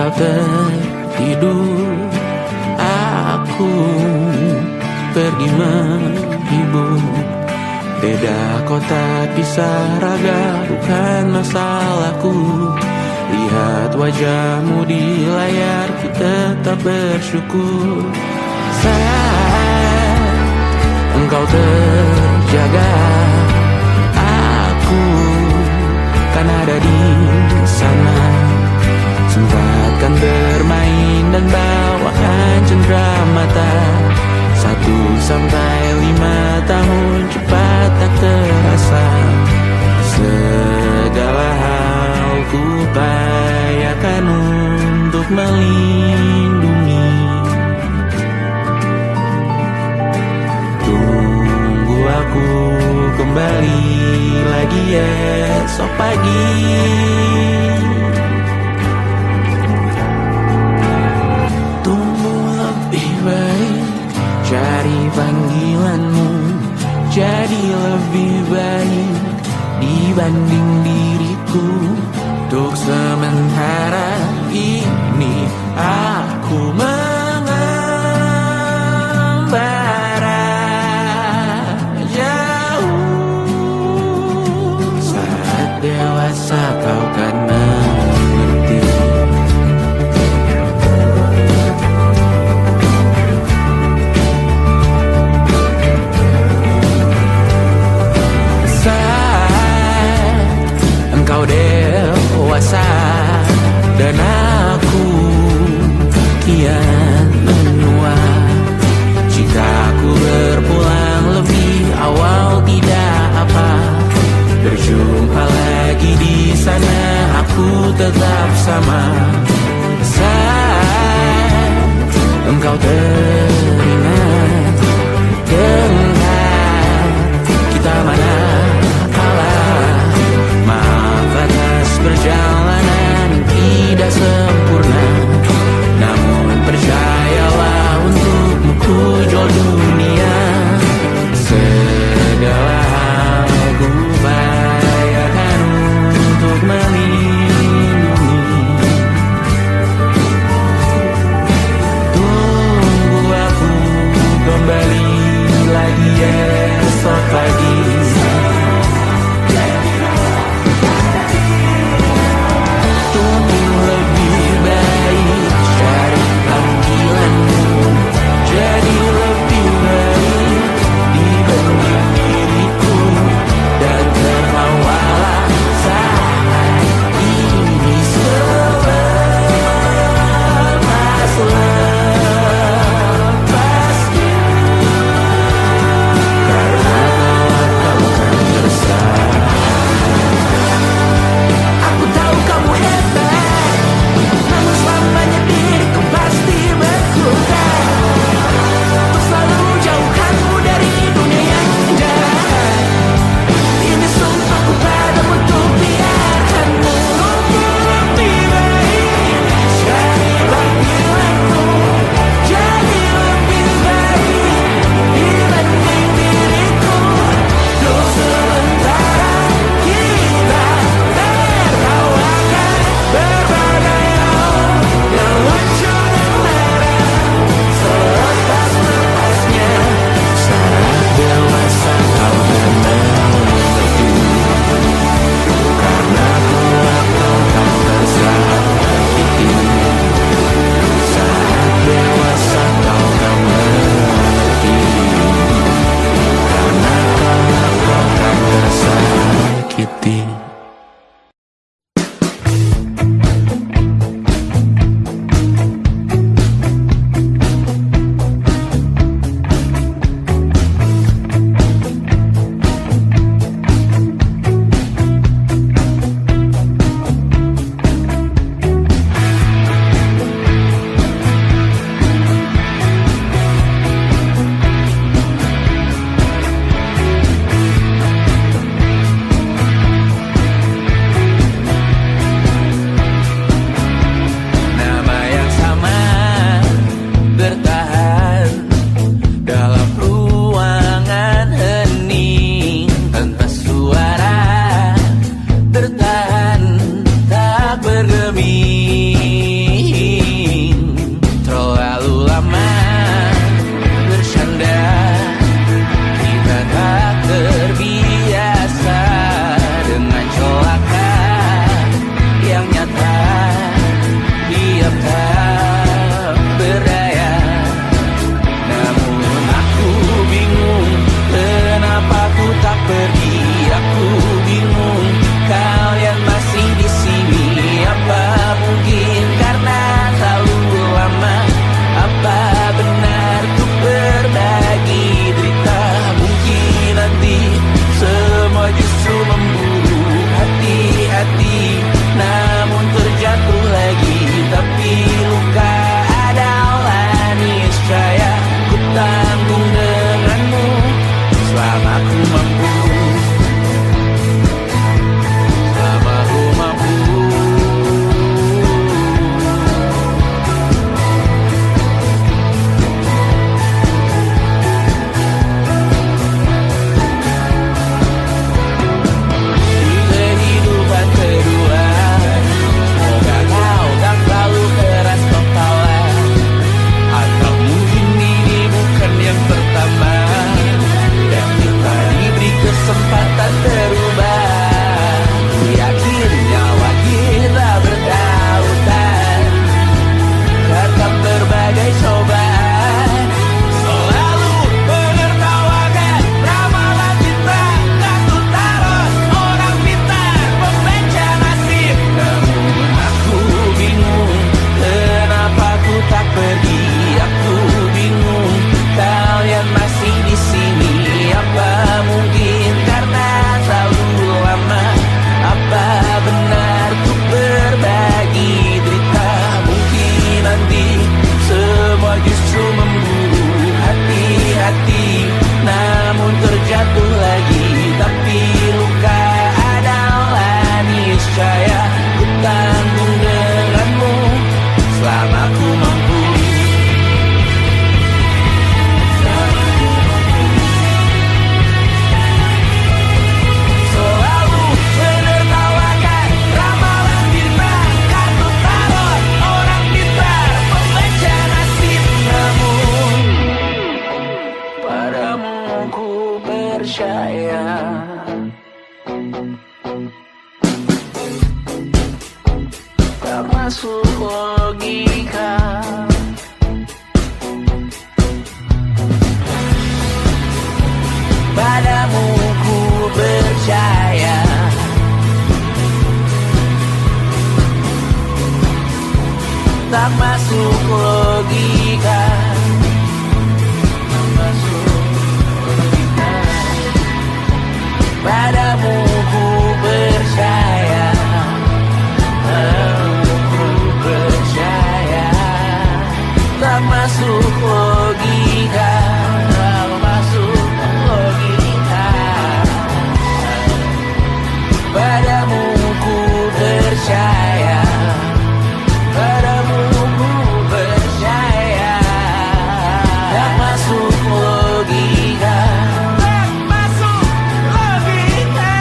Engkau tertidur, aku pergi menghibur. Beda kota pisah raga bukan masalahku. Lihat wajahmu di layar, ku tetap bersyukur. Saat engkau terjaga, aku kan ada di sana. Sempatkan bermain dan bawakan cendera mata. 1-5 tahun cepat tak terasa. Segala hal ku upayakan untuk melindungi. Tunggu aku kembali lagi esok pagi. Tumbuh lebih baik, cari panggilanmu, jadi lebih baik dibanding diriku. Untuk sementara ini aku mengembara jauh. Saat dewasa kau kan mengerti. Engkau dewasa dan aku kian menua. Jika aku berpulang lebih awal tidak apa. Berjumpa lagi di sana, aku tetap sama. Saat engkau teringat tentang kita mana perjalanan tidak sempurna, namun percayalah untukmu ku jual dunia. Segala hal ku upayakan untuk melindungi. Tunggu aku percaya. Tak masuk logika. Padamu ku percaya. Tak masuk logika. Tak masuk logika. Padamu ku percaya. Padamu ku percaya. Tak masuk logika. Tak masuk logika. Padamu ku percaya. Padamu ku percaya. Tak masuk logika. Tak masuk logika.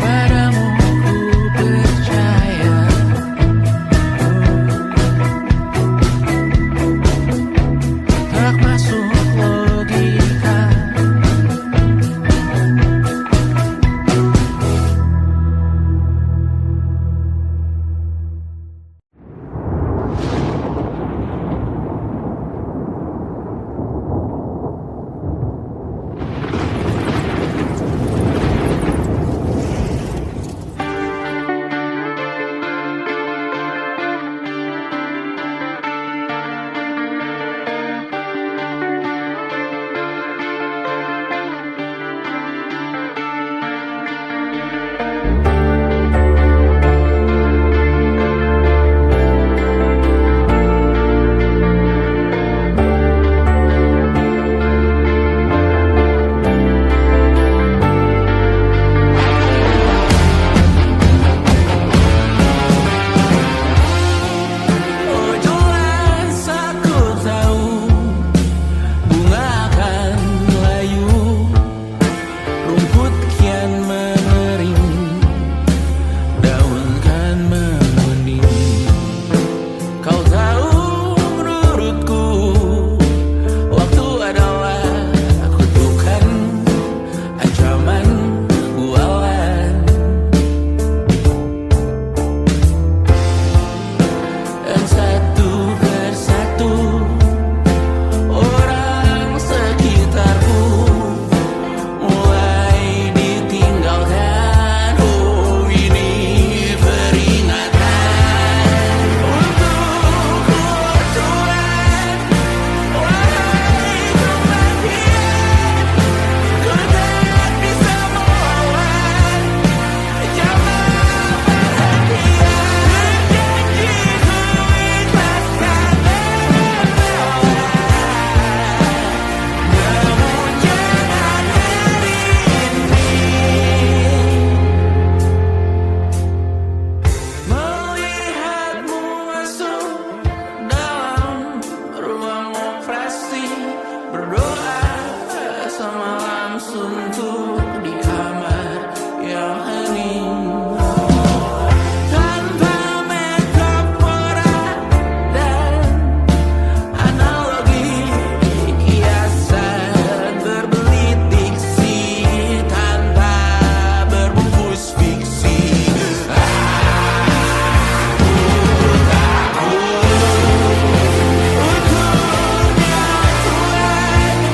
Padamu ku percaya. Tak masuk logika. Oh jelas aku tahu bunga akan layu, rumput kian mengering, daun kan menguning. Kau tahu menurutku waktu adalah kutukan, ancaman bualan. Dan satu persatu orang sekitarku mulai ditinggalkan. Oh ini peringatan untukku Tuhan. Wahai kematian, ku tak bisa melawan. Jangan perhatian, janjiku ikhlaskan menolak. Namun jangan hari ini melihatmu masuk dalam ruang operasi, berdoa semalam suntuk di kamar yang hening. Tanpa metafora dan analogi, kiasan berbelit diksi tanpa berbungkus fiksi. Untuknya Tuhan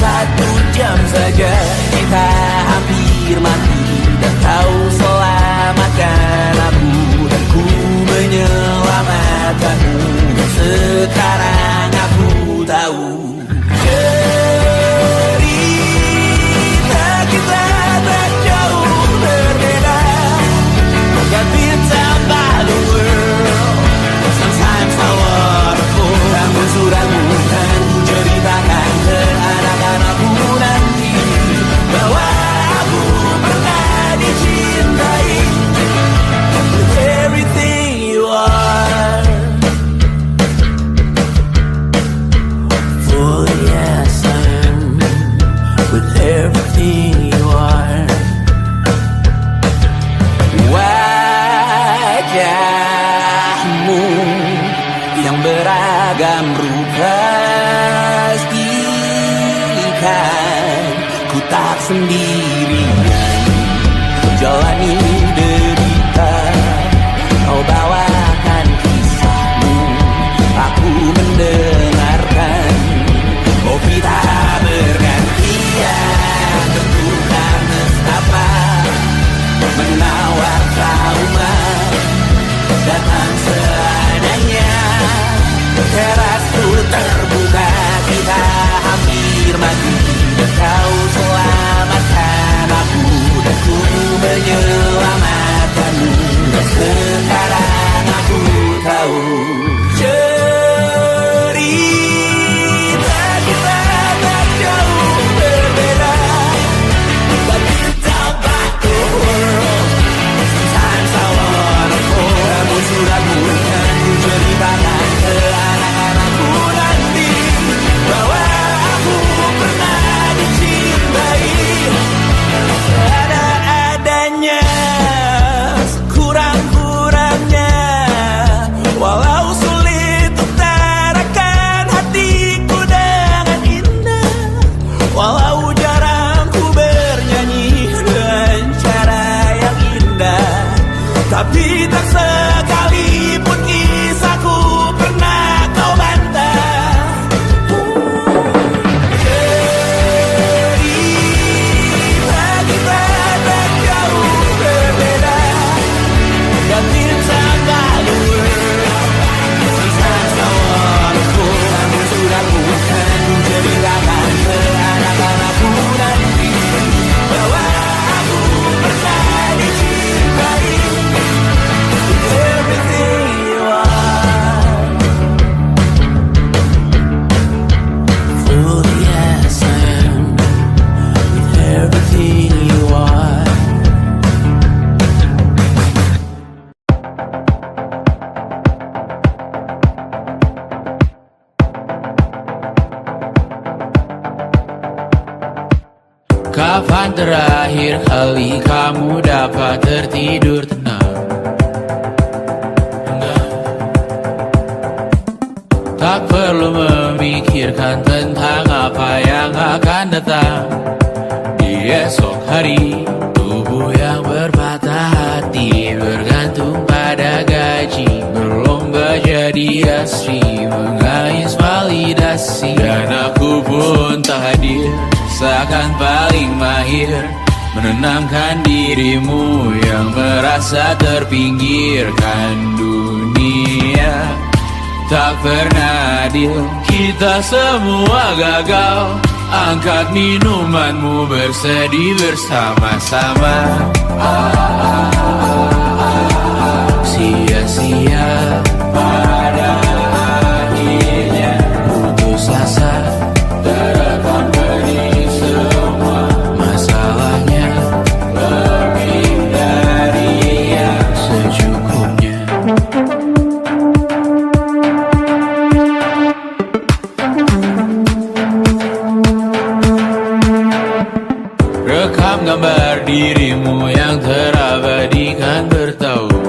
1 jam saja kita hampir mati, dan kau selamatkan aku, dan ku menyelamatkanmu. Sekarang aku tahu cerita kita tak jauh berbeda. Got bintang by the world. Sometimes I waterfall. Namun suratmu kan ku ceritakan ke anak-anakku nanti bahwa aku pernah dicintai with everything you are. For yes I am with everything you are. Wajahmu yang beragam rupa pastikan ku tak sendirian menjalani derita. Kau bawakan kisahmu, aku mendengarkan. Oh kita bergantian, tentukan nestapa menawar trauma datang seadanya. Terasku terbuka, kita hampir mati, dan kau selamatkan aku, dan ku menyelamatkanmu. Dan sekarang aku tahu cerita kita tak jauh berbeda. But you don't back the world. Sometimes I wanna fall. Namun suratmu kan ku ceritakan ke anak-anakku nanti bahwa aku pernah dicintai seadanya, sekurang-kurangnya. Walau sulit utarakan hatiku dengan indah, walau jarang ku bernyanyi dengan cara yang indah, tapi tak sekalipun kisahku pernah kau bantah. Cerita kita tak jauh berbeda. Got bintang by the world. Sometimes I wanna fall. Namun suratmu kan ku ceritakan ke anak-anakku nanti bahwa aku pernah dicintai with everything you are. Fully yes I am with everything you are. Kapan terakhir kali kamu dapat tertidur tenang? Tak perlu memikirkan tentang apa yang akan datang di esok hari. Tubuh yang berpatah hati bergantung pada gaji, berlomba jadi asri, mengais validasi. Dan aku pun tak hadir, seakan paling mahir menenangkan dirimu yang merasa terpinggirkan. Dunia tak pernah adil, kita semua gagal. Angkat minumanmu, bersedih bersama-sama. Sia-sia pada akhirnya putus asa, terekam pedih semua masalahnya. Lebih dari yang secukupnya. Rekam gambar dirimu yang terabadikan bertahun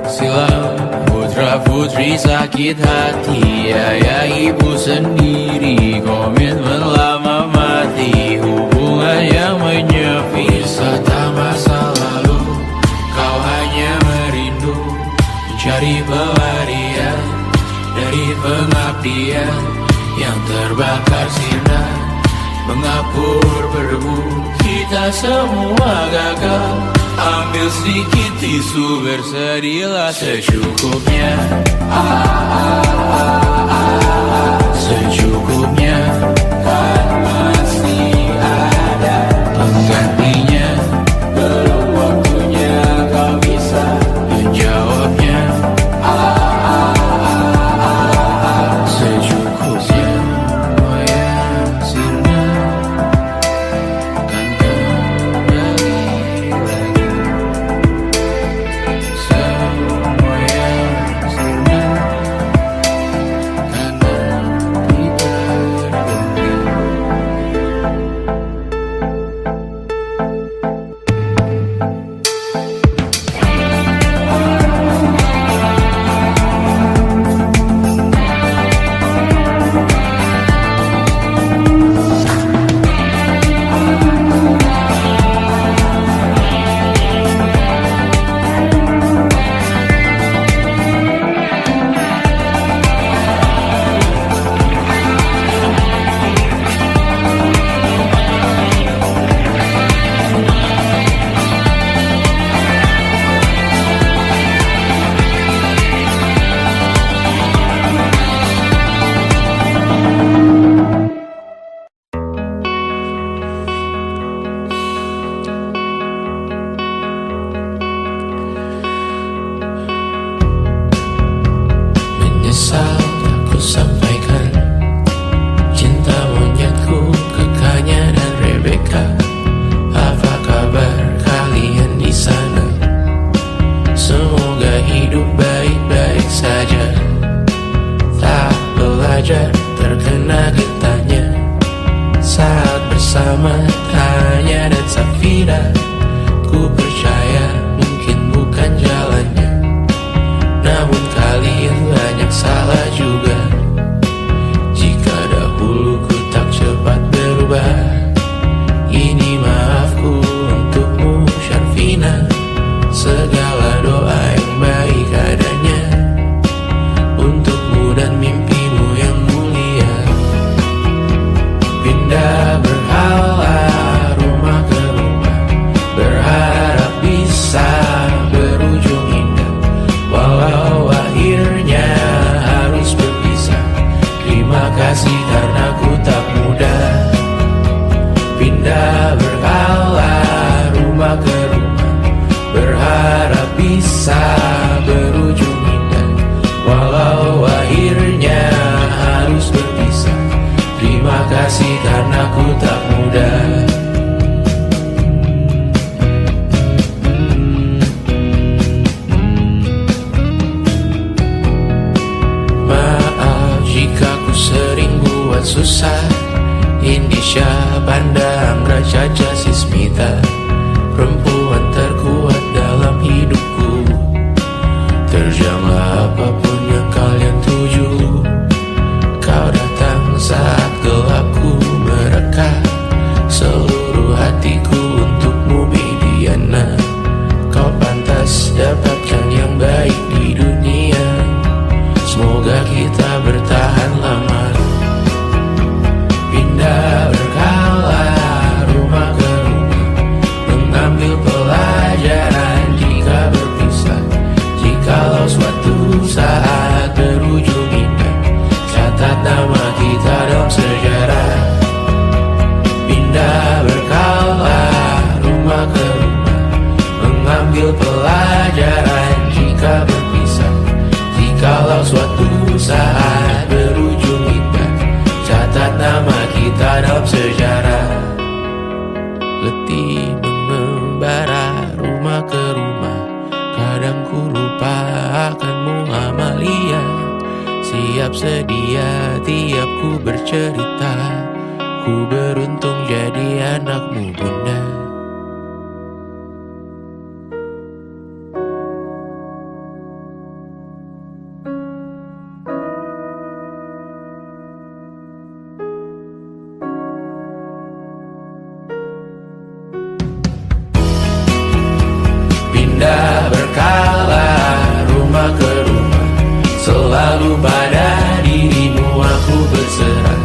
silam. Putra-putri sakit hati, ayah ibu sendiri, komitmen lama mati, hubungan yang menyepi. Wisata masa lalu, kau hanya merindu, mencari pelarian dari pengabdian yang terbakar sinar. Mengapur berdebu, kita semua gagal. Ambil sedikit tisu, bersedialah secukupnya. Secukupnya, kan masih ada penggantinya. Belum waktunya kau bisa menjawabnya. Secukupnya, semua yang sirna kan kembali lagi. Semua yang sirna karena kita berbagi. Menyesal aku sampaikan cinta monyetku ke Kanya dan Rebecca. Apa kabar kalian di sana? Semoga hidup baik-baik saja. Tak belajar terkena getahnya saat bersama Tanya dan Safira. Ku percaya mungkin bukan jalannya, namun kalian banyak salah juga. Jika dahulu ku tak cepat berubah, ini maafku untukmu Syarfina. Segala doa yang baik adanya untukmu dan mimpimu yang mulia. Pindah berhala rumah ke rumah, berharap bisa berujung indah. Walau akhirnya harus berpisah, terima kasih karena ku tak mudah. Pindah berhala rumah ke rumah, berharap bisa berujung indah. Walau akhirnya harus berpisah, terima kasih karena ku tak mudah. Maaf jika ku sering buat susah. Indisha, Banda, Anggra, Caca, Sismita, perempuan terkuat dalam hidupku. Terjanglah apapun yang kalian tuju. Kau datang saat gelapku mereka. Seluruh hatiku untukmu Bibiana. Kau pantas dapatkan yang baik di dunia. Semoga kita bertahan lama. Pindah berkala rumah ke rumah, mengambil pelajaran jika berpisah. Jikalau suatu saat berujung indah, catat nama kita dalam sejarah. Pindah berkala rumah ke rumah, mengambil pelajaran jika berpisah. Jikalau suatu saat berujung indah, catat nama kita dalam sejarah. Letih mengembara rumah ke rumah, kadang ku lupa akanmu Amalia. Siap sedia tiap ku bercerita, ku beruntung jadi anakmu bunda. Pindah berkala rumah ke rumah, selalu pada dirimu aku berserah.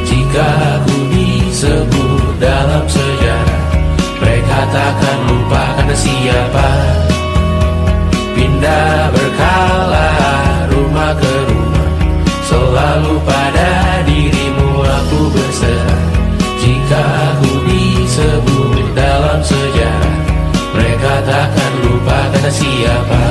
Jika ku bisa disebut dalam sejarah, mereka takkan lupa karena siapa. Pindah berkala rumah ke rumah, selalu pada dirimu aku berserah. Jika aku disebut dalam sejarah, mereka takkan lupa karena siapa.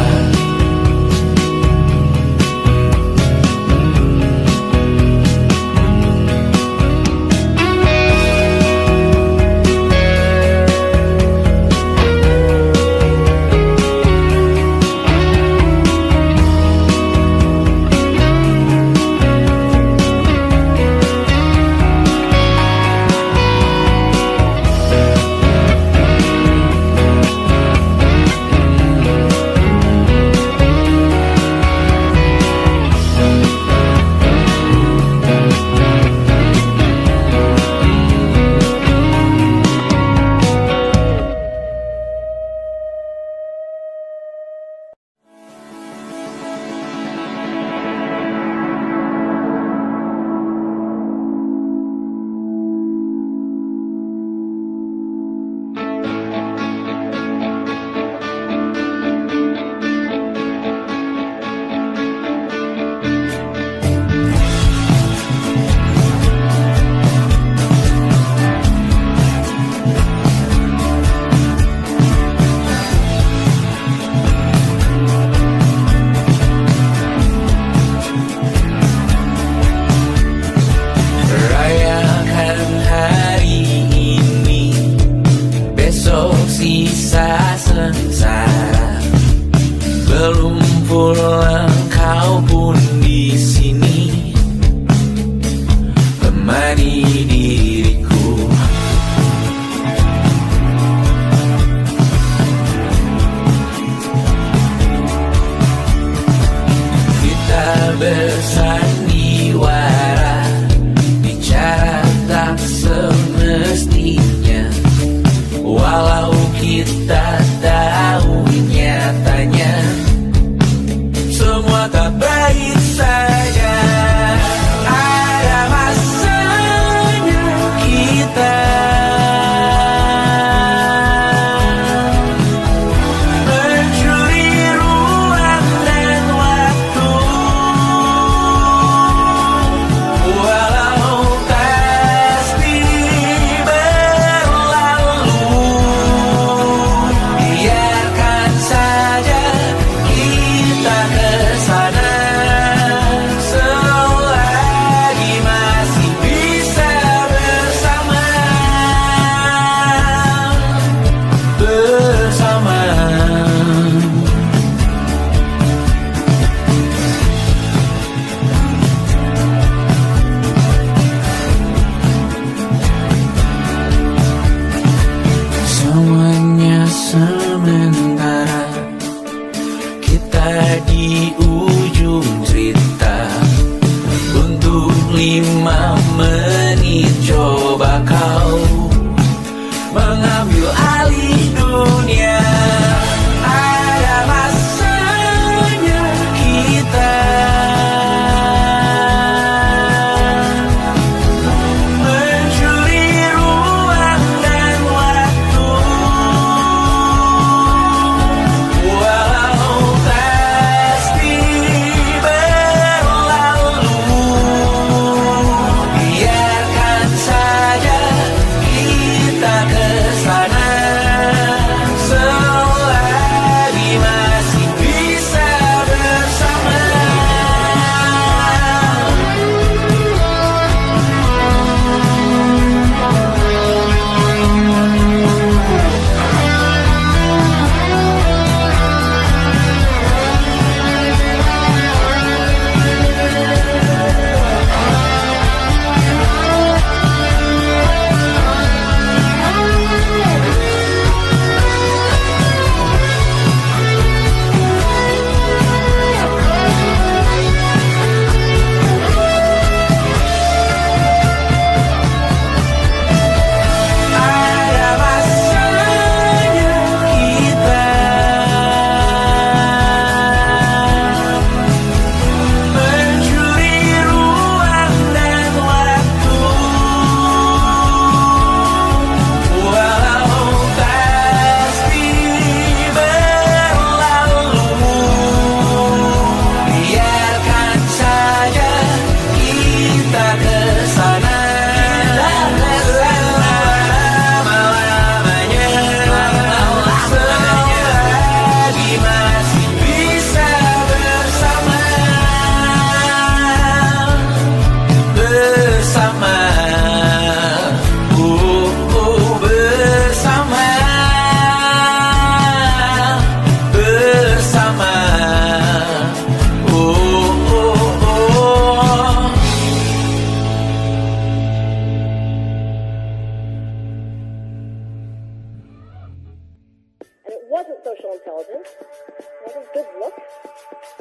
intelligence, it wasn't good looks,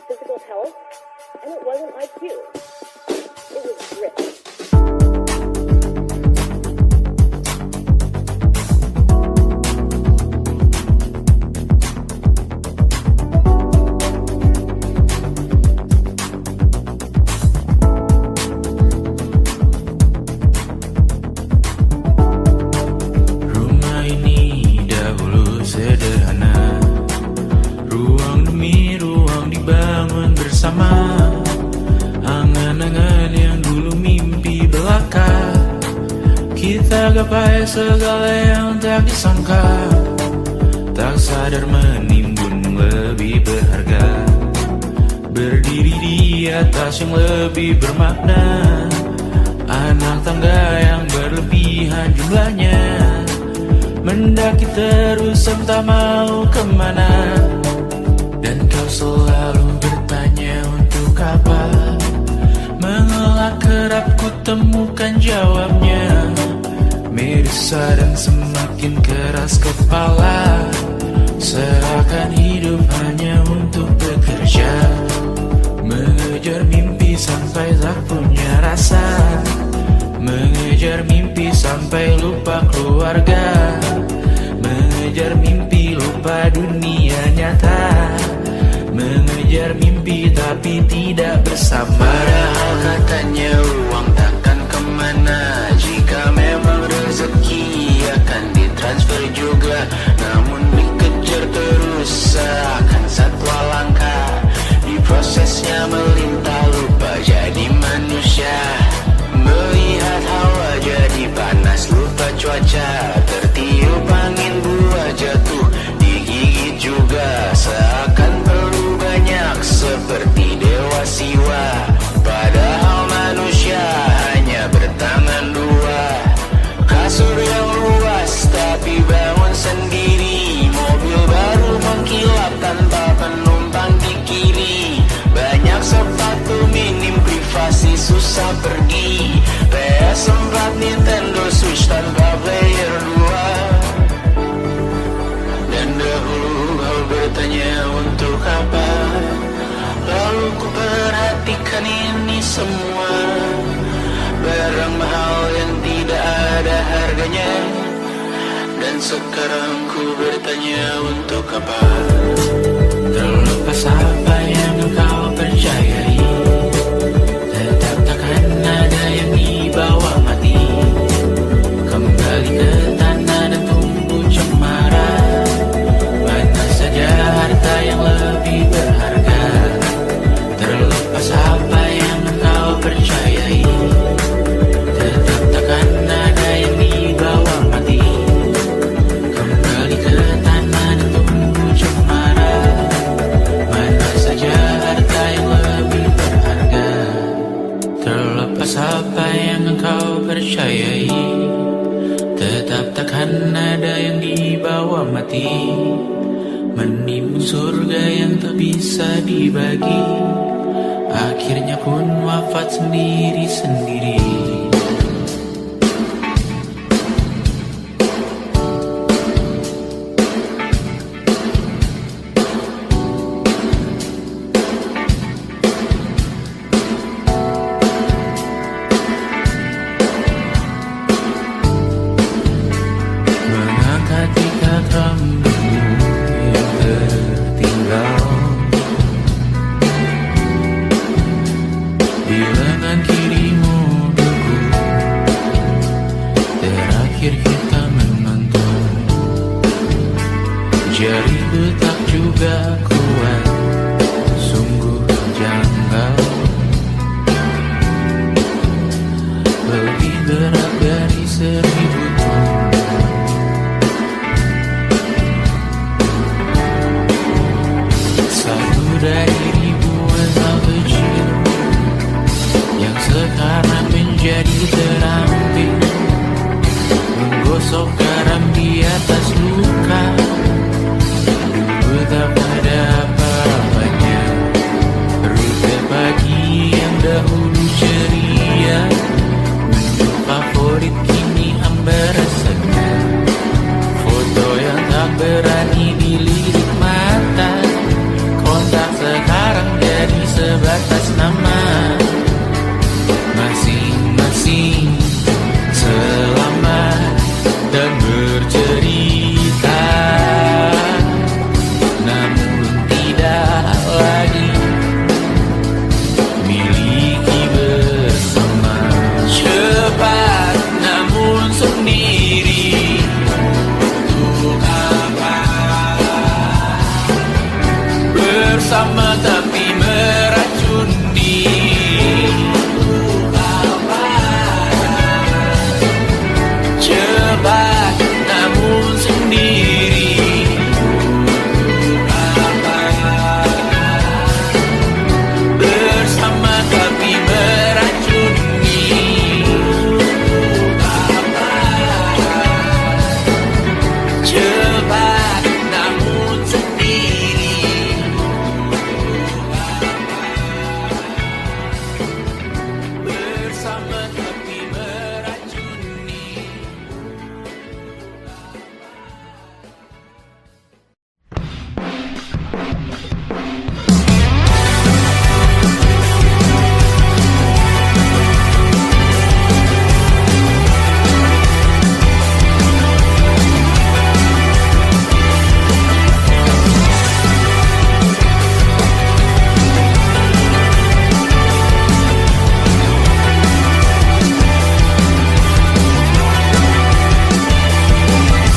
physical health, and it wasn't IQ. It was grit. Rumah ini dahulu sederhana, ruang demi ruang dibangun bersama. Angan-angan yang dulu mimpi belaka, kita gapai segala yang tak disangka. Tak sadar menimbun lebih berharga, berdiri di atas yang lebih bermakna. Anak tangga yang berlebihan jumlahnya, mendaki terus entah mau kemana. Dan kau selalu bertanya untuk apa, mengelak kerap ku temukan jawabnya. Merisa dan semakin keras kepala, seakan hidup hanya untuk bekerja, mengejar mimpi sampai tak punya rasa, mengejar mimpi sampai lupa keluarga, mengejar mimpi lupa dunia nyata, mengejar mimpi tapi tidak bersama. Padahal katanya uang takkan kemana, jika memang rezeki akan ditransfer juga. Namun dikejar terus seakan satwa langka, di prosesnya melintas lupa jadi manusia. Melihat hawa jadi panas lupa cuaca, tertiup angin buah jatuh digigit juga. Seakan perlu banyak seperti dewa siwa, padahal manusia hanya bertangan dua. Kasur yang luas tapi bangun sendiri, mobil baru mengkilap tanpa penumpang di kiri. Banyak sepatu minim privasi susah pergi, PS4 Nintendo Switch tanpa player 2. Dan dahulu kau bertanya untuk apa, lalu ku perhatikan ini semua, barang mahal yang tidak ada harganya. Dan sekarang ku bertanya untuk apa, terlepas apa yang kau percayai, tetap takkan ada yang dibawa mati. Kembali ke tanah dan tumbuh cemara, mana saja harta yang lebih berharga. Terlepas apa yang kau percayai, tetap takkan ada yang dibawa mati. Kembali ke tanah dan tumbuh cemara, mana saja harta yang lebih berharga. Terlepas apa yang engkau percayai, tetap takkan ada yang dibawa mati. Menimbun surga yang tak bisa dibagi, akhirnya pun wafat sendiri-sendiri. Mengangkat tiga rambutmu yang tertinggal di lengan kirimu beku, terakhir kita menonton. Jari betak juga kuat, sungguh janggal, lebih berat dari 1000 ton. Satu dari ribuan hal kecil yang sekarang menjadi terampil, menggosok garam di atas luka. Dulu tak ada bersama tapi meracuni. Cepat namun sendiri. Bersama tapi meracuni. Cepat namun sendiri. Bersama tapi meracuni.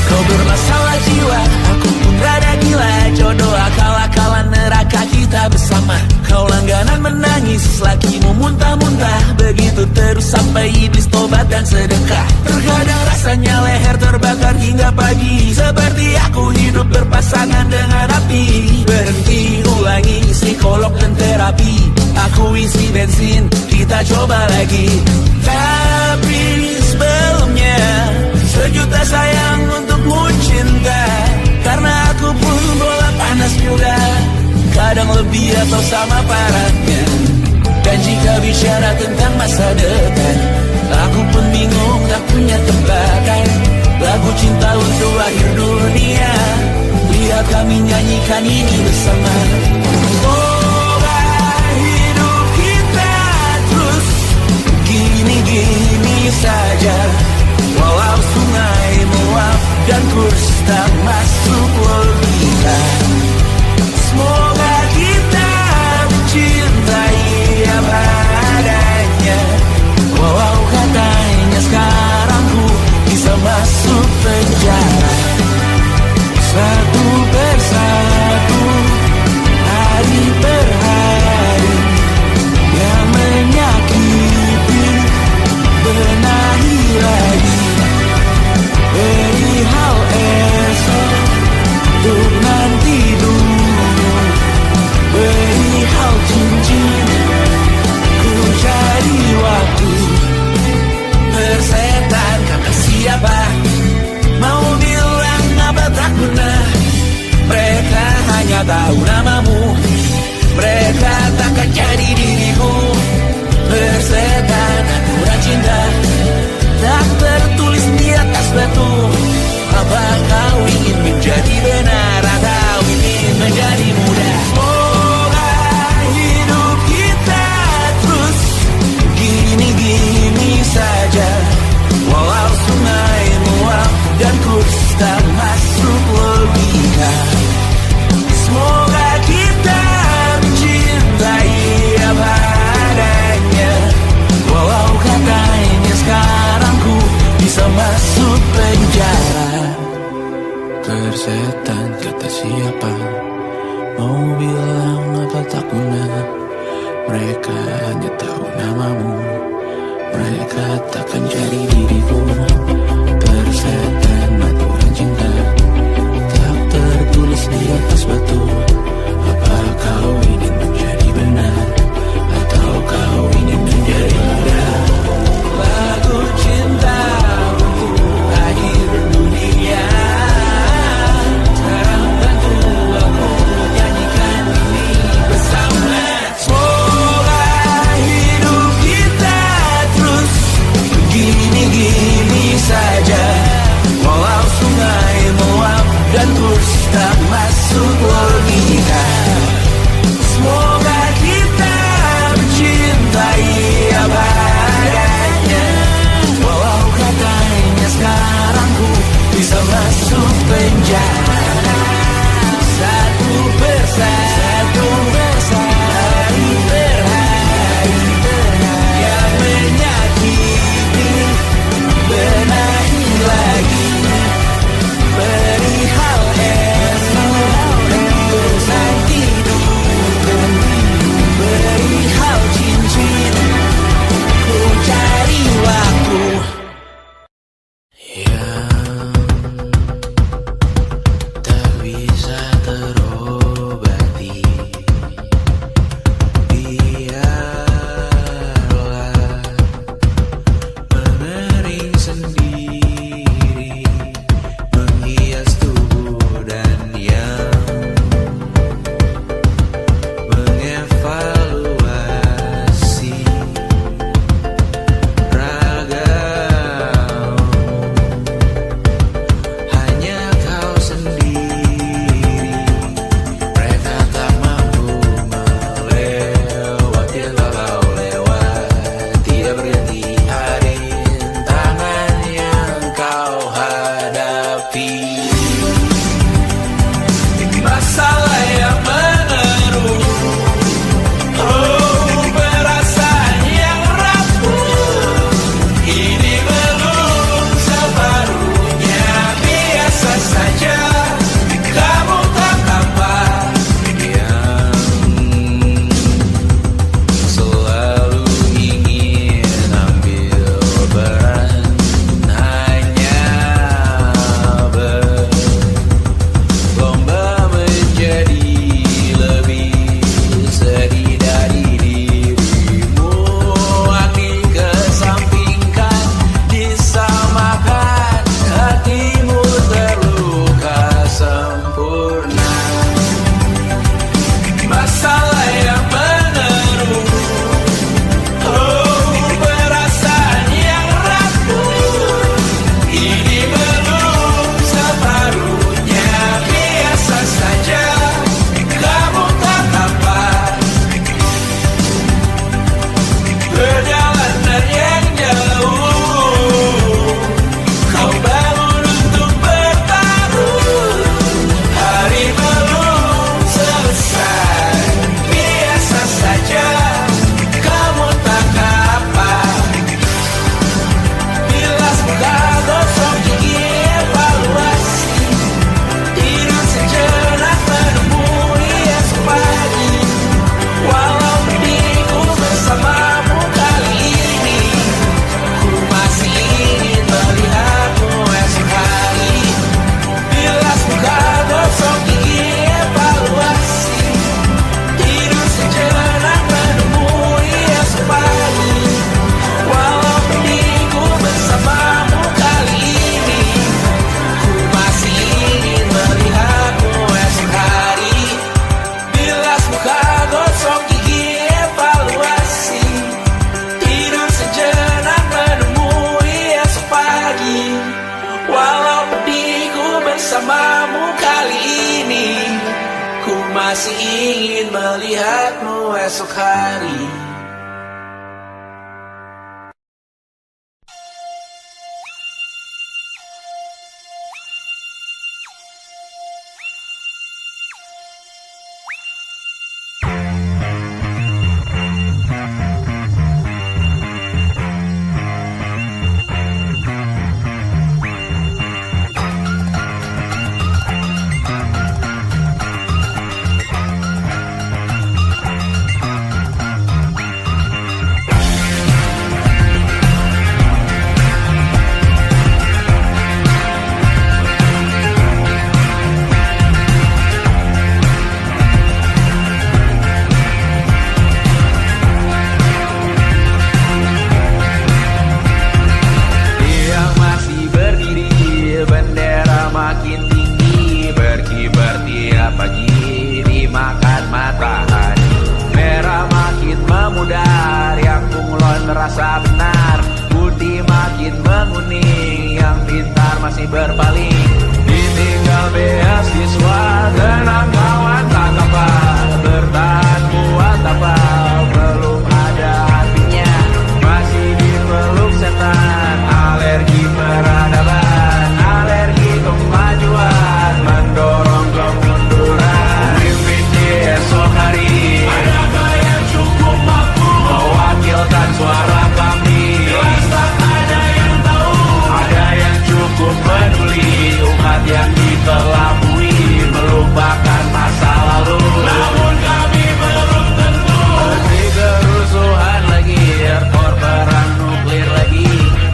Kau bermasalah jiwa, aku pun rada gila. Jodoh akal-akalan neraka kita bersama. Kau langganan menangis, lakimu muntah-muntah. Begitu terus sampai iblis tobat dan sedekah. Terkadang rasanya leher terbakar hingga pagi. Seperti aku hidup berpasangan dengan api. Berhenti ulangi psikolog dan terapi. Aku isi bensin, kita coba lagi. Tapi sebelumnya sejuta sayang untukmu cinta. Karena aku pun bola panas juga. Kadang lebih atau sama parahnya. Dan jika bicara tentang masa depan, aku pun bingung tak punya tebakan. Lagu cinta untuk akhir dunia, lihat kami nyanyikan ini bersama. Semoga hidup kita terus gini-gini saja. Walau sungai meluap dan kurs tak masuk logika. Semoga kita mencintai apa adanya. Walau katanya sekarang ku bisa masuk penjara. Satu persatu, hari per hari, yang menyakiti benahi lagi. Perihal esok, untuk nanti dulu. Perihal cincin, ku cari waktu. Persetan kata siapa, mau bilang apa tak guna. Mereka hanya tahu namamu, mereka takkan jadi diriku. Persetan aturan cinta, tak tertulis di atas batu. Apa kau ingin menjadi benar atau ingin menjadi muda? Semoga hidup kita terus gini-gini saja. Walau sungai meluap dan kurs tak masuk logika. Semoga kita mencintai apa adanya. Walau katanya sekarang ku bisa masuk penjara. Persetan kata siapa, mau bilang apa tak guna. Mereka hanya tahu namamu, mereka takkan jadi diriku. Persetan aturan cinta, tak tertulis di atas batu. Apa kau ingin menjadi benar atau kau ingin menjadi muda? Lagu cinta untuk akhir dunia. Sekarang bantu aku nyanyikan ini bersama. Semoga hidup kita terus gini-gini saja. Walau sungai meluap dan kurs tak masuk logika. Semoga kita mencintai apa adanya. Walau katanya sekarang ku bisa masuk penjara. Satu persatu, hari per hari, yang menyakiti benahi lagi. Perihal esok, nanti dulu. Walau pedihku bersamamu kali ini, ku masih ingin melihatmu esok hari. Merasa benar, budi makin menguning, yang pintar masih berpaling. Ditinggal beasiswa, tenang kawan tak apa, bertahan kuat apa, belum ada artinya, masih dipeluk setan. Alergi peradaban, alergi kemajuan, mendorong kemunduran. Mimpin di esok hari, adakah yang cukup mampu mewakilkan suara kami? Jelas tak ada yang tahu, ada yang cukup peduli, umat yang dikelabui, melupakan masa lalu. Namun kami belum tentu. Meski kerusuhan lagi, error perang nuklir lagi,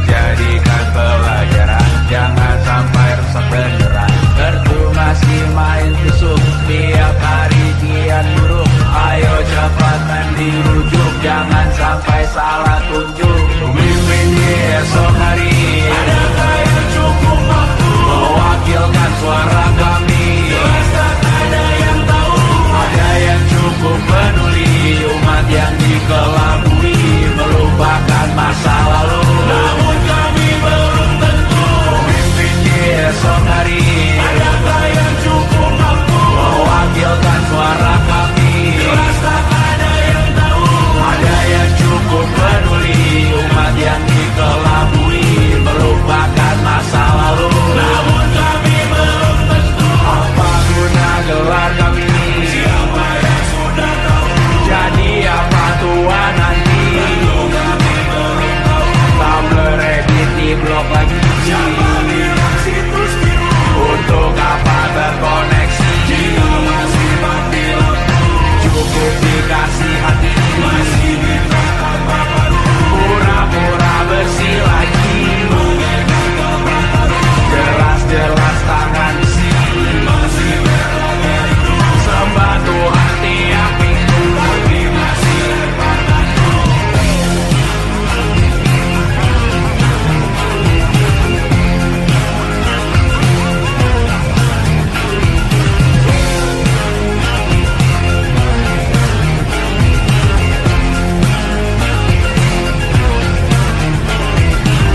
jadikan pelajaran, jangan sampai rusak beneran. Kertu masih main tusuk, tiap hari kian buruk, ayo cepat dirujuk, jangan sampai salah tunjuk. Mimpin di esok hari, adakah yang cukup mampu mewakilkan suara kami? Jelas tak ada yang tahu, ada yang cukup peduli, umat yang dikelabui, melupakan masa lalu. Namun kami belum tentu. Mimpin di esok hari, adakah yang cukup mampu mewakilkan suara kami? Jelas tak ada yang tahu, ada yang cukup peduli, umat yang dikelabui, melupakan masa lalu. Namun kami belum tentu. Apa guna gelar kami? Siapa yang sudah tahu? Jadi apa tua nanti? Tentu kami belum tahu. Tumblr, edit di blog lagi. Siapa bilang situs biru? Untuk apa terkoneksi? Jika masih mati lampu, cukup dikasih hati, masih minta apa baru, pura-pura bersih lagi, mengenakan kebakaran, jelas-jelas tangan besi, masih berada itu, sembah Tuhan tiap minggu, tapi masih lempar batu.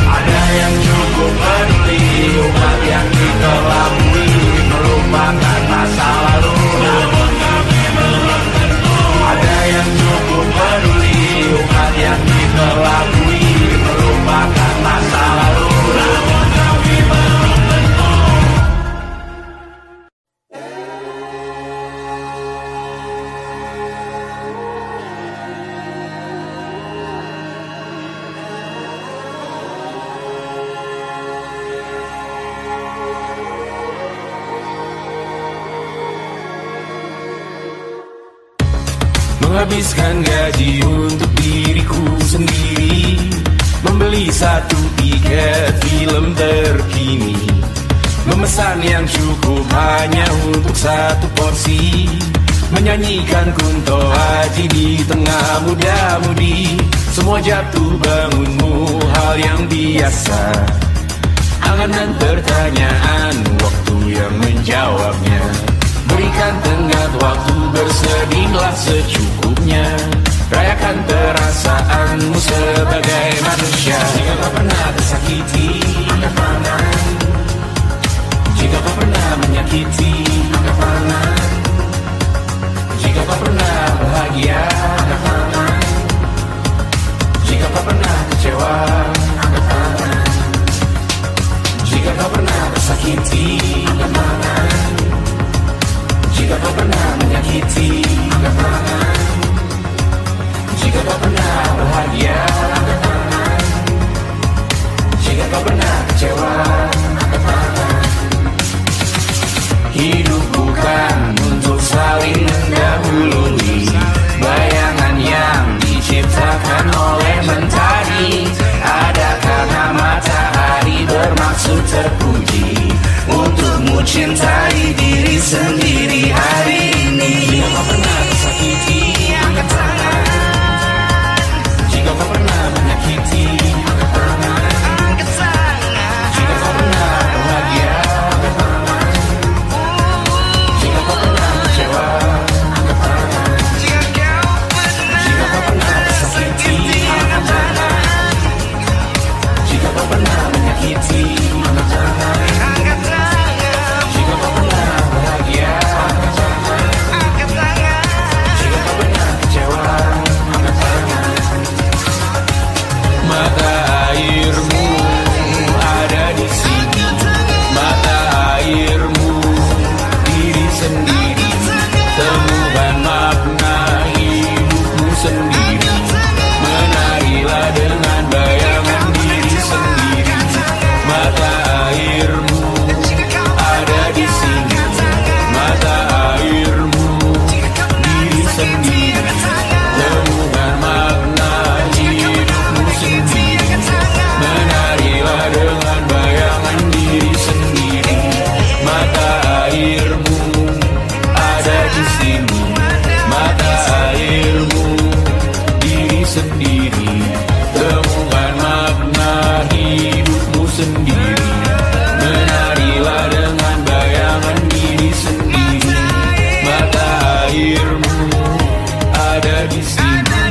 Ada yang cukup peduli, umat yang dikelabui, melupakan masa lalu. Namun kami belum tentu. Ada yang cukup peduli, umat yang dikelabui, melupakan masa lalu. Namun kami belum tentu. Menghabiskan gaji untuk diriku sendiri, membeli satu tiket film terkini, memesan yang cukup hanya untuk satu porsi, menyanyikan Kunto Aji di tengah muda-mudi. Semua jatuh bangunmu hal yang biasa, angan dan pertanyaan, waktu yang menjawabnya. Berikan tenggat waktu, bersedihlah secukupnya. rayakan perasaanmu sebagai manusia. Jika kau pernah tersakiti, angkat tangan. Jika kau pernah menyakiti, angkat tangan. Jika kau pernah bahagia, angkat tangan. Jika kau pernah kecewa, angkat tangan. Jika kau pernah tersakiti, angkat tangan. Jika kau pernah menyakiti, angkat tangan. Jika kau pernah bahagia, angkat tangan. Jika kau pernah kecewa, angkat tangan. Hidup bukan untuk saling mendahului bayangan yang diciptakan oleh mentari. Ada karena matahari bermaksud terpuji untukmu cintai diri sendiri hari ini. Jika kau pernah tersakiti, angkat tangan. Jika kau pernah menyakiti, angkat tangan. Jika kau pernah bahagia, angkat tangan. Jika kau pernah kecewa, angkat tangan. Jika kau pernah tersakiti, angkat tangan. Jika kau pernah menyakiti, angkat tangan. Jika kau pernah bahagia, angkat tangan. Jika kau pernah kecewa, angkat tangan. Mata airmu ada di sini, mata airmu diri sendiri, temukan makna hidupmu sendiri. Menarilah dengan bayangan diri sendiri. Mata airmu ada di sini, mata airmu diri sendiri, temukan makna hidupmu sendiri. Menarilah dengan bayangan diri sendiri. Mata airmu ada di sini, mata airmu diri sendiri, temukan makna hidupmu sendiri. Menarilah dengan bayangan diri sendiri. Mata airmu ada di sini,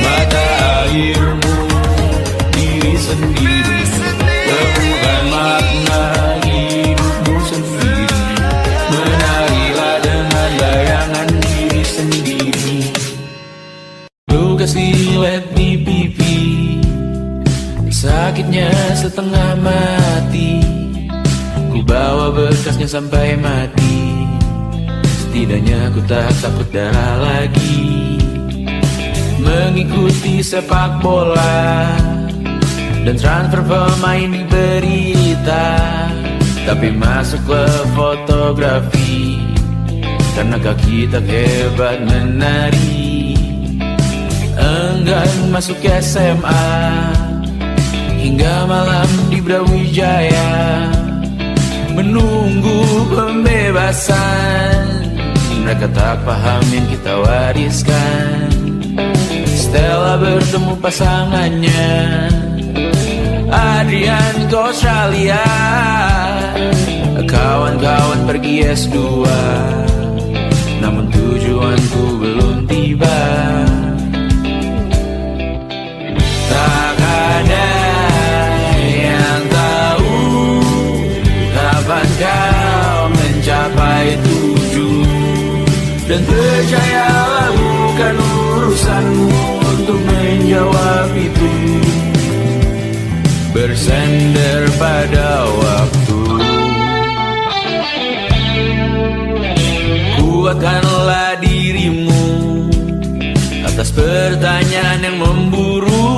mata airmu diri sendiri, temukan makna hidupmu sendiri. Menarilah dengan bayangan diri sendiri. Luka silet di pipi, sakitnya setengah mati. Ku bawa bekasnya sampai mati. Setidaknya ku tak takut darah lagi. Mengikuti sepak bola dan transfer pemain di berita, tapi masuklah fotografi karena kaki tak hebat menari. Enggan masuk SMA hingga malam di Brawijaya, menunggu pembebasan. Mereka tak paham yang kita wariskan. Stella bertemu pasangannya, Adrian ke Australia. Kawan-kawan pergi S2, namun tujuanku belum tiba. Tak ada yang tahu kapan kau mencapai tujuh. Dan percayalah bukan urusanmu untuk menjawab itu. Bersender pada waktu. Kuatkanlah dirimu atas pertanyaan yang memburu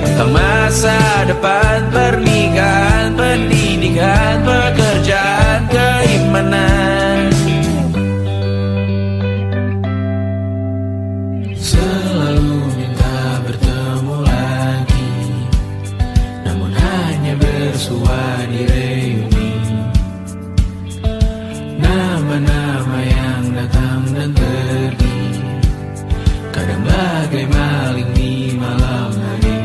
tentang masa depan, pernikahan, pendidikan, pekerjaan, keimanan. Selalu minta bertemu lagi, namun hanya bersua di reuni. Nama-nama yang datang dan pergi, kadang bagai maling di malam hari.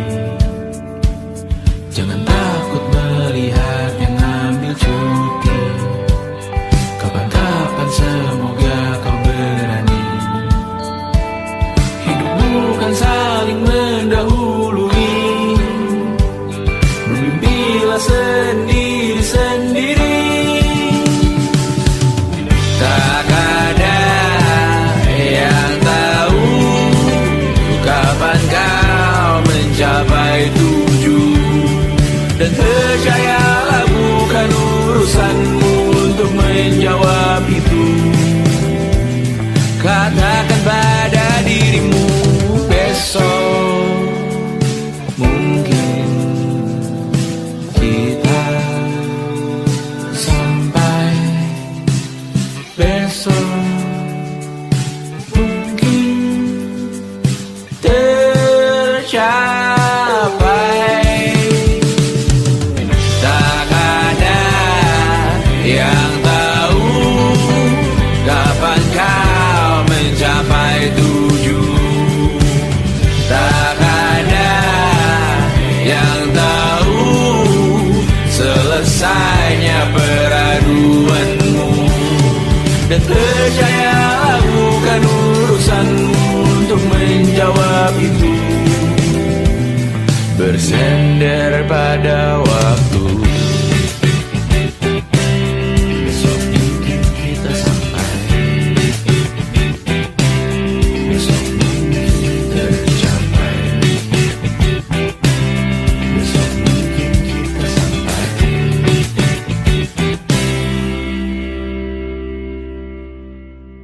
Jangan takut melihat yang ambil cuti. Kapan-kapan semoga kau berani. Hidup selesainya peraduanmu. Dan percayalah bukan urusanmu untuk menjawab itu. Bersender pada waktu. Besok mungkin kita sampai. Besok mungkin tercapai. Besok mungkin kita sampai. 「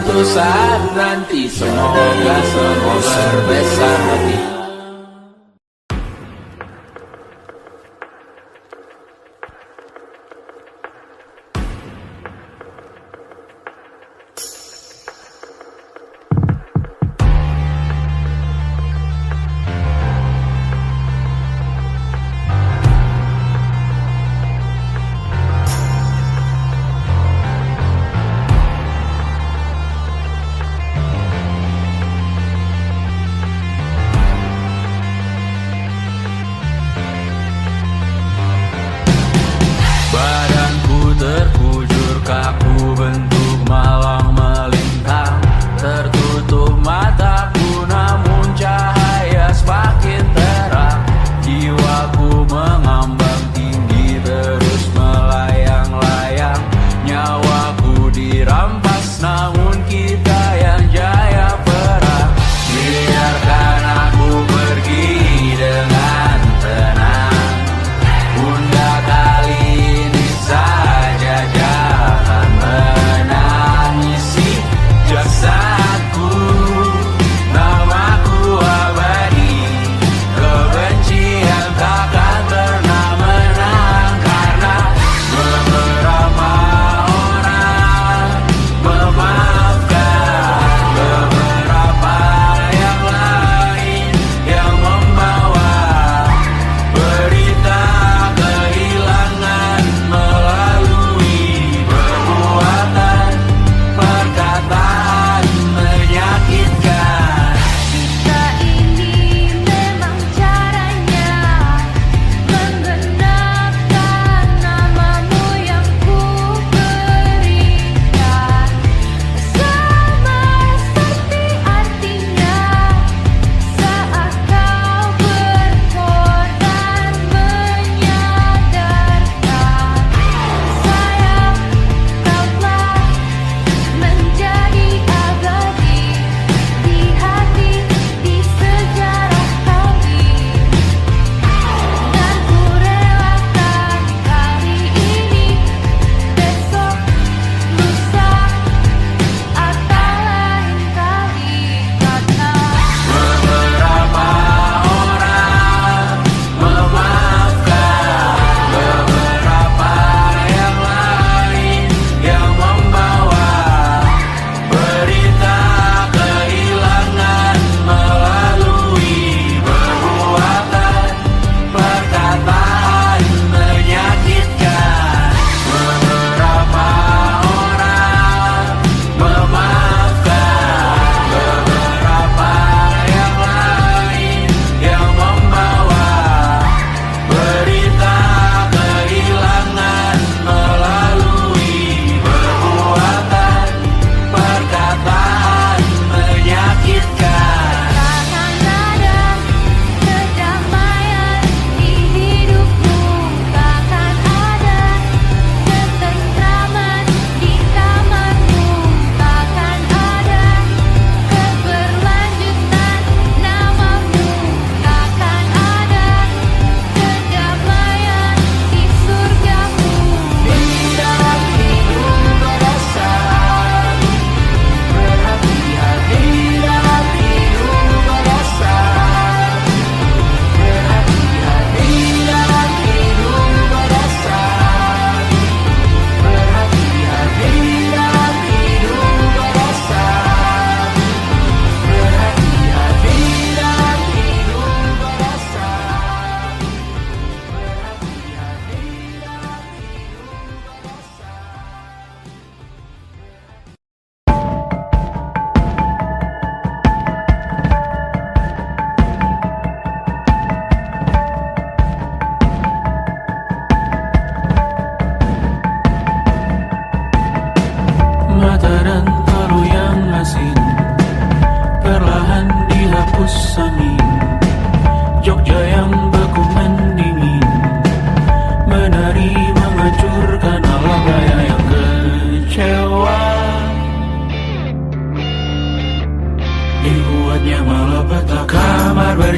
suatu saat nanti. Semoga semua berbesar hati.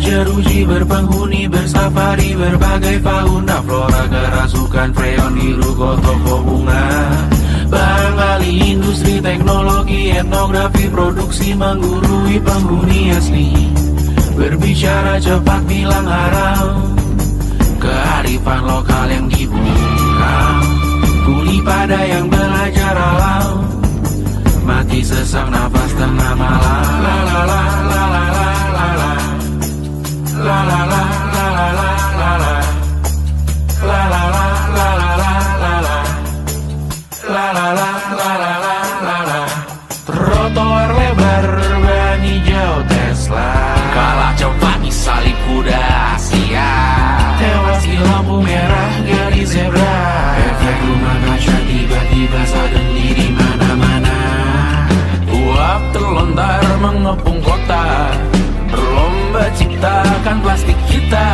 berjeruji, berpenghuni, bersafari, berbagai fauna flora, kerasukan freon, hiru, toko bunga, Bangkali industri teknologi etnografi produksi menggurui penghuni asli. Berbicara cepat bilang haram, kearifan lokal yang dibuang. Kuli pada yang belajar alam, mati sesak nafas tengah malam. La la la la la la la la. La la la la la la la la. La la la la la la la la. La la la la la la la la. Trotoar lebar ban hijau Tesla, Kalah cepat di salib kuda Asia. tewas di lampu merah garis zebra. Efek rumah kaca tiba-tiba sadar di mana-mana. Uap terlontar mengepung kota, berlomba ciptakan plastik kita.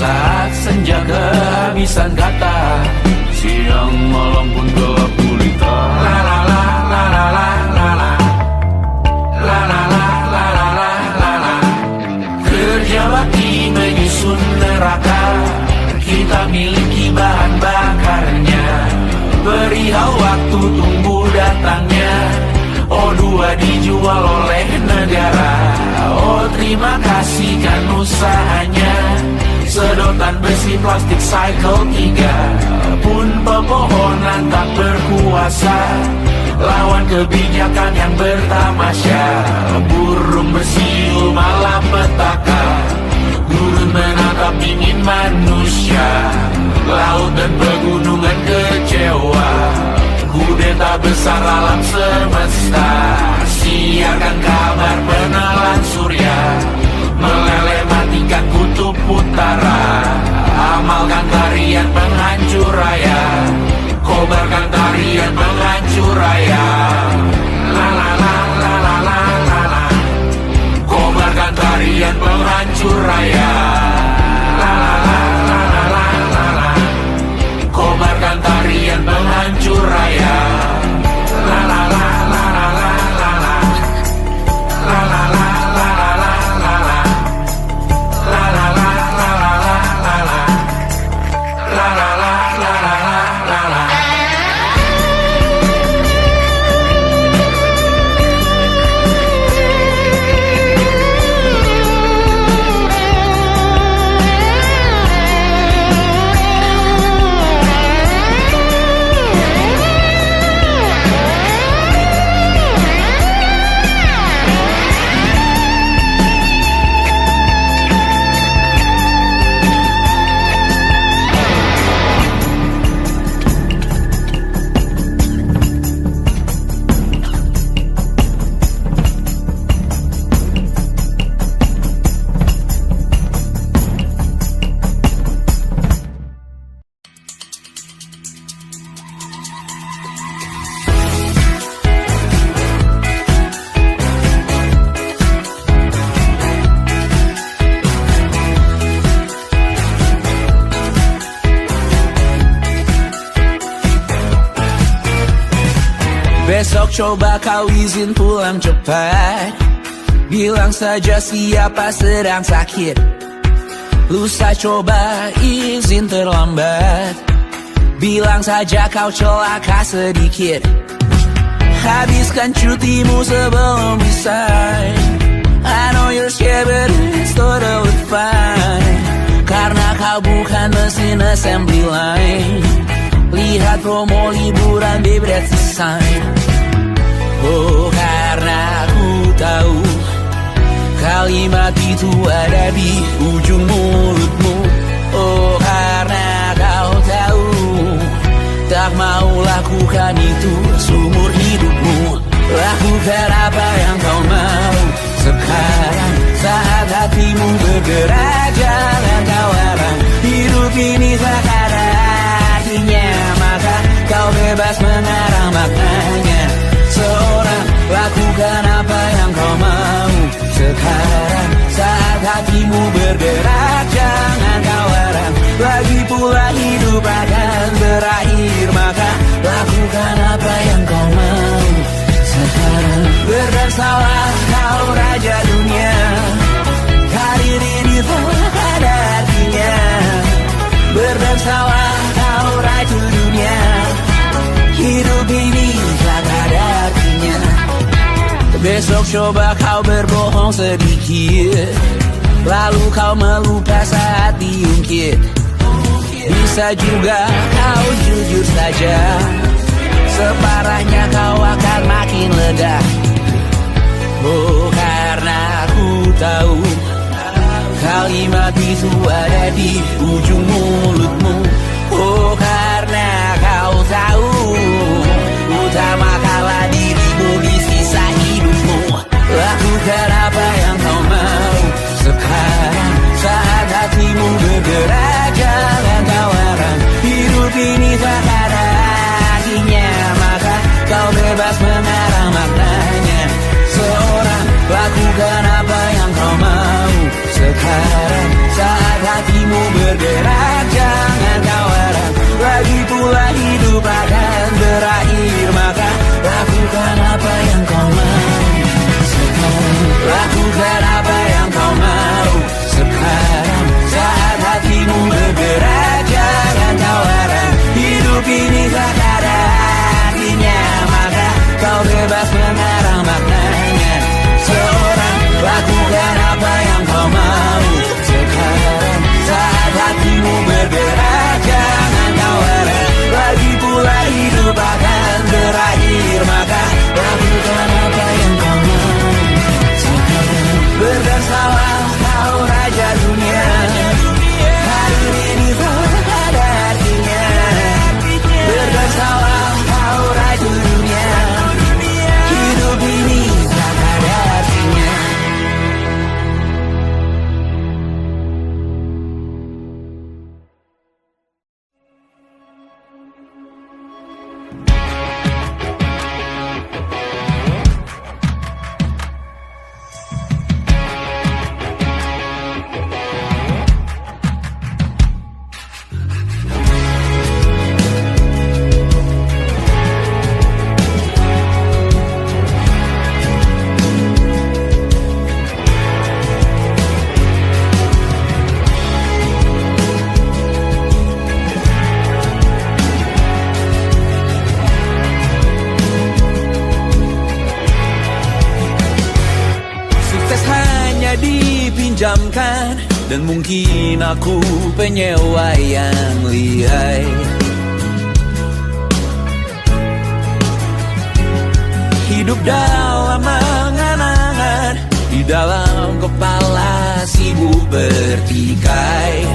Saat senja kehabisan kata, siang malam pun gelap gulita. La la la la la la la la. La la la la la la la la. Kerja bakti menyusun neraka, kita miliki bahan bakarnya. Perihal waktu tunggu datangnya, O2 dijual oleh negara. Oh terima kasih kan usahanya. Sedotan besi plastik cycle 3 pun pepohonan tak berkuasa lawan kebijakan yang bertamasya. Burung bersiul malam petaka, gurun menatap dingin manusia. Laut dan pegunungan kecewa, kudeta besar alam semesta. Siarkan kabar penelan surya, meleleh matikan kutub utara. Amalkan tarian penghancur raya, kobarkan tarian penghancur raya. La la la la la la la la. Kobarkan tarian penghancur raya. La la la la la la la la. Kobarkan tarian penghancur raya. La la la la la la la la. La la la la la la la la. La la la la la la la la. La la la la la la la la. Besok coba kau izin pulang cepat, bilang saja siapa sedang sakit. Lusa coba izin terlambat, bilang saja kau celaka sedikit. Habiskan cutimu sebelum resign. I know you're scared but it's totally fine, karena kau bukan mesin assembly line. Lihat promo liburan babe, that's the sign. Oh karena ku tahu kalimat itu ada di ujung mulutmu. Oh karena kau tahu tak mau lakukan itu seumur hidupmu. Lakukan apa yang kau mau sekarang, saat hatimu bergerak jangan kau larang. Hidup ini tak ada artinya, maka kau bebas mengarang maknanya. Seorang lakukan apa yang kau mau sekarang, saat hatimu bergerak jangan kau larang. Lagi pula hidup akan berakhir, maka lakukan apa yang kau mau sekarang. Berdasarlah kau raja dunia, karir ini tak ada artinya. Berdasarlah kau raja dunia, hidup ini Coba kau berbohong sedikit, lalu kau melupa saat diungkit. Bisa juga kau jujur saja, separahnya kau akan makin lega. Oh, karena aku tahu kalimat itu ada di ujung mulutmu. Oh, karena kau tahu utamakanlah dirimu di sisa hidupmu. Lakukan apa yang kau mau sekarang, saat hatimu bergerak. Jangan kau larang, hidup ini tak ada artinya, maka kau bebas mengarang maknanya. Seorang, lakukan apa yang kau mau sekarang, saat hatimu bergerak. Jangan kau larang, lagi pula hidup akan berakhir, maka lakukan apa yang kau mau sekarang. Lakukan apa yang kau mau sekarang, saat hatimu bergerak. Jangan kau larang, hidup ini tak ada artinya, maka kau bebas mengarang maknanya. Seorang, lakukan apa yang kau mau sekarang, saat hatimu bergerak. Jangan kau larang, lagi pula hidup akan berakhir, maka lakukan apa yang kau mau sekarang. Berdansalah kau raja dunia, hari ini tak ada artinya. Berdansalah kau raja dunia, hidup ini tak ada artinya. Dan mungkin aku penyewa yang lihai. Hidup dalam angan-angan, di dalam kepala sibuk bertikai.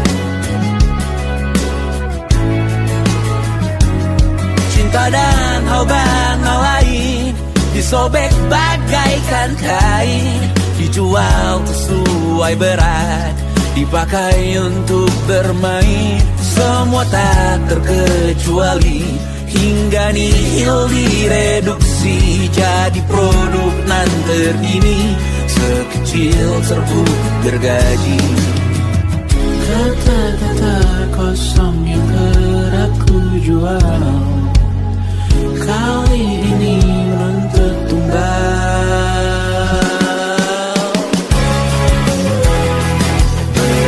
Cinta dan hoban lain disobek bagaikan kain, dijual sesuai berat, dipakai untuk bermain. Semua tak terkecuali, hingga nihil direduksi jadi produk nan terkini, sekecil serbuk gergaji. Kata-kata kosong yang kerap ku jual, kali ini menuntut tumbal.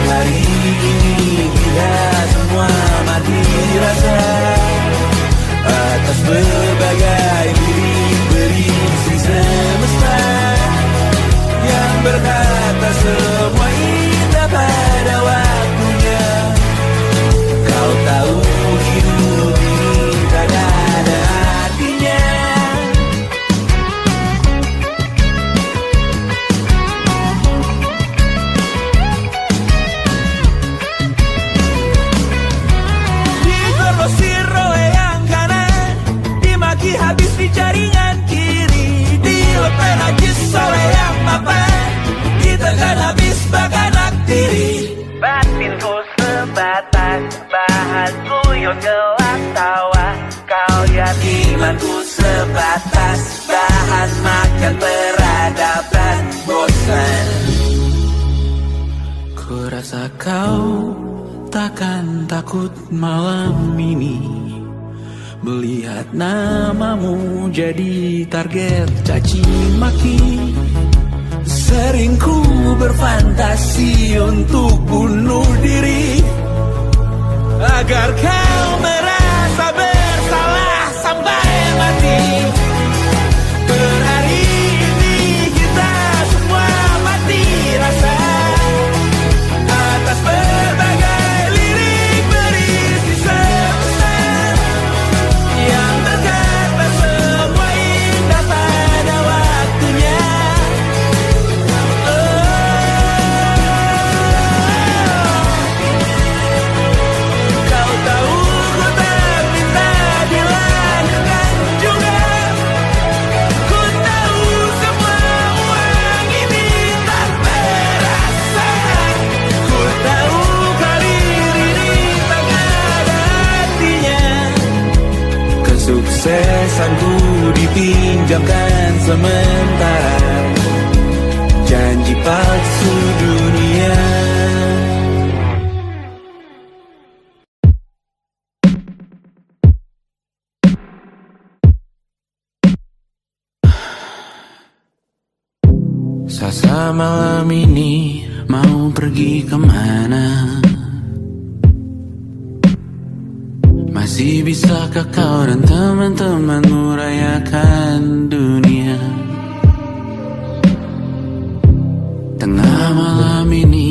Hari ini kita semua mati rasa atas berbagai beri-beri semesta yang berkata semua indah pada waktunya. Kau tahu hidup ini tak ada artinya. Habis di jaringan kiri, dilepeh najis oleh yang mapan, ditekan habis bakanak diri. Batinku sebatas bahan guyon gelap tawa, kau lihat imanku sebatas bahan makan peradaban bosan. Ku rasa kau takkan takut malam ini melihat namamu jadi target caci maki. Sering ku berfantasi untuk bunuh diri agar kau merasa bersalah sampai mati. Per hari ini kita perasaanku dipinjamkan sementara, janji palsu dunia. Sasa malam ini mau pergi kemana? Masih bisakah kau dan teman-temanmu rayakan dunia? Tengah malam ini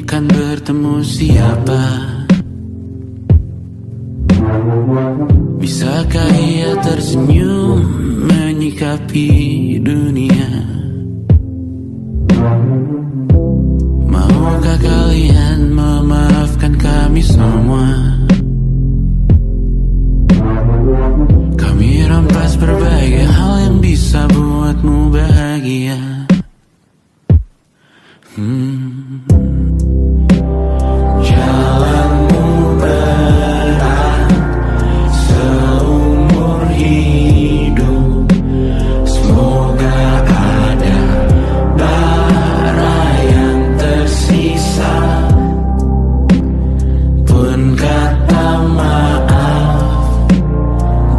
kan bertemu siapa? Bisakah ia tersenyum menyikapi dunia? Maukah kalian memaafkan kami semua? Kami rampas berbagai hal yang bisa buatmu bahagia. Jalanmu berat seumur hidup, semoga ada bara yang tersisa. Pun kata maaf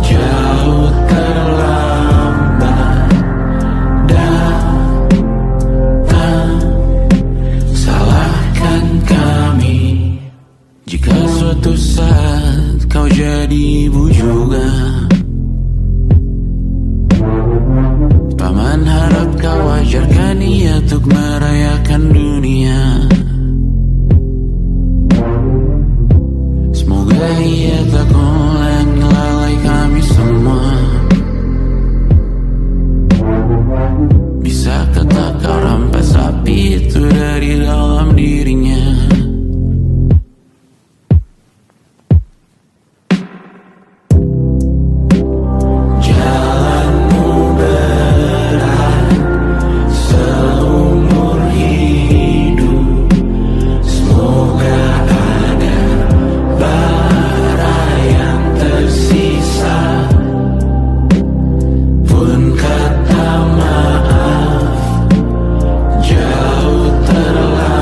jauh terlambat datang. Salahkan kami jika suatu saat kau jadi ibu juga. Paman harap kau ajarkan ia untuk merayakan dunia. Semoga ia tak ulang lalai kami semua. Bisakah tak kau rampas api itu dari dalam dirinya? Jalanmu berat seumur hidup, semoga ada bara yang tersisa. Pun kata maaf jauh terlambat.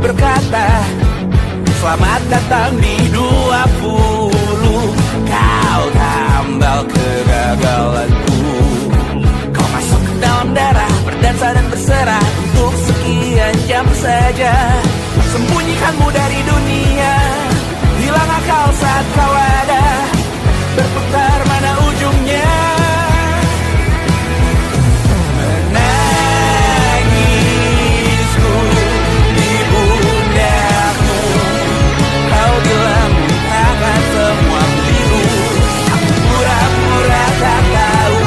berkata, selamat datang di 20. Kau tambal kegagalanku. Kau masuk ke dalam darah, berdansa dan berserah untuk sekian jam saja. Sembunyikanmu dari dunia, hilang akal saat kau ada, berputar mana ujungnya. Menangisku di pundakmu, kau bilang akan semua biru. Aku pura-pura tak tahu,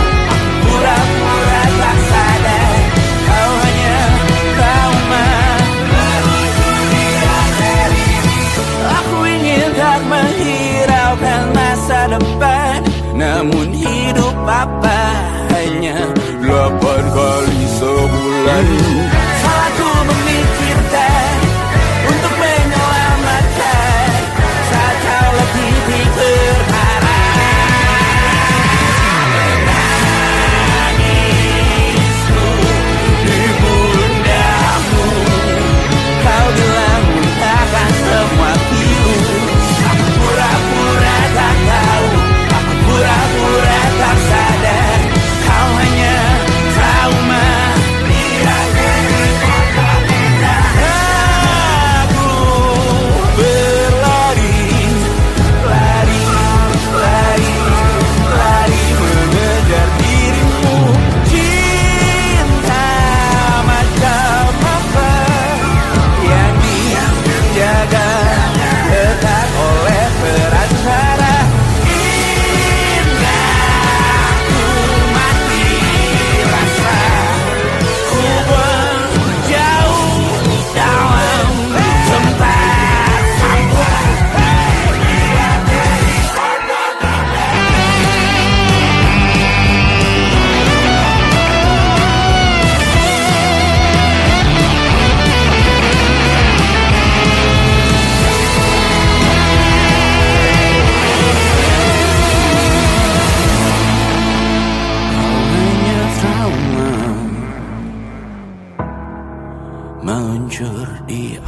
pura-pura tak sadar, kau hanya trauma. Aku ingin tak menghiraukan masa depan, namun hidup apa hanya 8 kali sebulan. Salahku memikirkan untuk menyelamatkan saat kau lebih berharap. Menangisku di pundakmu, kau bilang takkan semua biru. Aku pura-pura tak tahu, aku pura-pura tak sadar, kau hanya trauma. Aku berlari, lari, lari, lari mengejar dirimu. Cinta macam apa yang dijaga ketat oleh perantara? Indah ku mati rasa, ku menjauh dalam tempat sampah. Kau hanya trauma, meluncur di